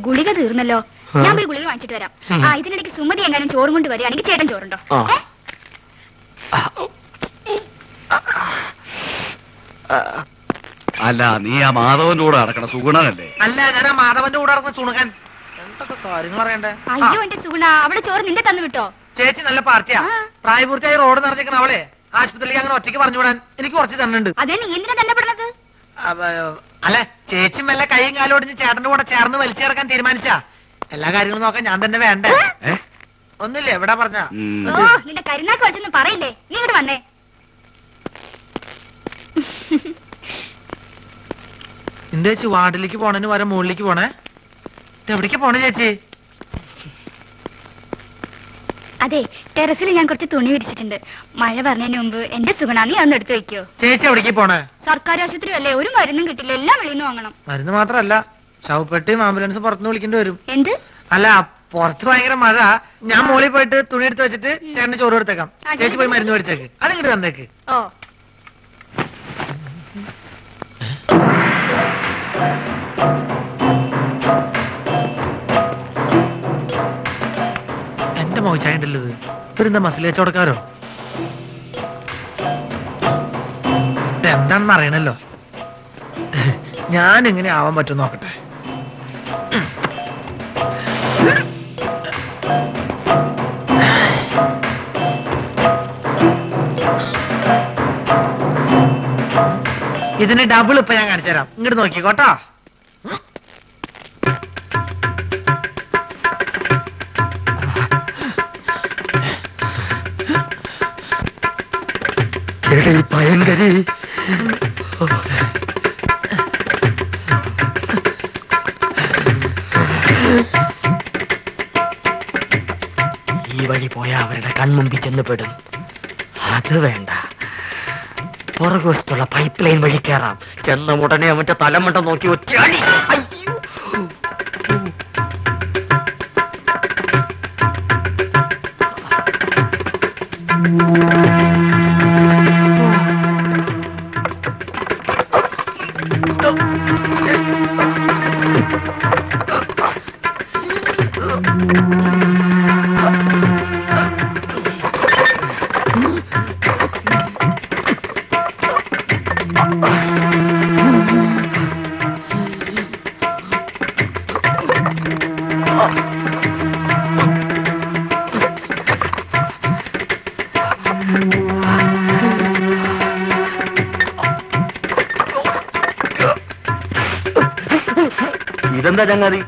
ഗുളിക തീർന്നല്ലോ. ഞാൻ പോയി ഗുളിക വാങ്ങിച്ചിട്ട് വരാം. ഇതിനിടയ്ക്ക് സുമതി എങ്ങാനും ചോറും കൊണ്ട് വരികയാണെങ്കിൽ ചേട്ടൻ ചോറുണ്ടോ? അല്ല, നീ ആ മാധവന്റെ കൂടെ നടക്കണ സുഗുണനല്ലേ? അല്ല, ഞാൻ ആ മാധവന്റെ കൂടെ നടക്കുന്ന സുണുകൻ. എന്തൊക്കെ കാര്യങ്ങൾ അറിയണ്ടേ? അയ്യോ എന്റെ സുഗുണ, അവളെ ചോറ് നിന്റെ തന്നു വിട്ടോ? ചേച്ചി നല്ല പാർട്ടിയാ. പ്രായപൂർത്തിയായി റോഡ് നിറഞ്ഞേക്കണ അവളെ ആശുപത്രിയിലേക്ക് അങ്ങനെ ഒറ്റയ്ക്ക് പറഞ്ഞു വിടാൻ എനിക്ക് കുറച്ച് തന്നുണ്ട്. അതെ, നീ എന്തിനാ തന്നെ പെടുന്നത്? അല്ല, ചേച്ചി മെല്ലെ കൈയും കാലും ഒടിഞ്ഞ് ചേട്ടന്റെ കൂടെ ചേർന്ന് വലിച്ചിറക്കാൻ തീരുമാനിച്ചാ എല്ലാ കാര്യങ്ങളും നോക്കാൻ ഞാൻ തന്നെ വേണ്ടേ? ഒന്നുമില്ല, എവിടെ പറഞ്ഞ നിന്റെ കരുനാക്ക് വെച്ചൊന്നും പറയില്ലേ. നീ ഇങ്ങോട്ട് വന്നേ. എന്താ ചേച്ചി വാർഡിലേക്ക് പോണേന് വരെ മുകളിലേക്ക് പോണേ? എവിടേക്ക് പോണേ ചേച്ചി? അതെ, ടെറസിൽ ഞാൻ കുറച്ച് തുണി വിരിച്ചിട്ടുണ്ട്. മഴ പറഞ്ഞതിന് മുമ്പ് എന്റെ സുഗുണ നീ അതൊന്ന് എടുത്തു വെക്കോ. ചേച്ചി എവിടേക്ക് പോണേ? സർക്കാർ ആശുപത്രി അല്ലേ, ഒരു മരുന്നും കിട്ടില്ല, എല്ലാം വെളിയിൽ നിന്ന് വാങ്ങണം. മരുന്ന് മാത്രല്ല, ശവപ്പെട്ടിയും ആംബുലൻസ് പുറത്തുനിന്ന് വിളിക്കേണ്ടി വരും. എന്ത്? അല്ല, പുറത്ത് ഭയങ്കര മഴ. ഞാൻ മോളിൽ പോയിട്ട് തുണി എടുത്ത് വെച്ചിട്ട് ചേട്ടന് ചോറ് എടുത്തേക്കാം. ചേച്ചി പോയി മരുന്ന് മേടിച്ചേക്ക്, അതിങ്ങോട്ട് തന്നേക്ക്. ഓ, എന്റെ മോശായിട്ടല്ലോ ഇത്. ഇവരെന്താ മസിൽ വെച്ചോടക്കാരോ? എന്താണെന്ന് അറിയണല്ലോ. ഞാൻ എങ്ങനെ ആവാൻ പറ്റും നോക്കട്ടെ. ഇതിന് ഡബിൾ ഇപ്പൊ ഞാൻ കാണിച്ചു തരാം. ഇങ്ങോട്ട് നോക്കിക്കോട്ടോ. ഭയങ്കരി ഈ വഴി പോയാ അവരുടെ കൺമുമ്പിൽ ചെന്ന് പെടും. അത് വേണ്ട, പുറകുവശത്തുള്ള പൈപ്പ് ലൈൻ വഴി കയറാം. ചെന്ന ഉടനെ അവന്റെ തലമുട്ട നോക്കി ഒറ്റയാടി. ഇതെന്താ ചങ്ങാതി?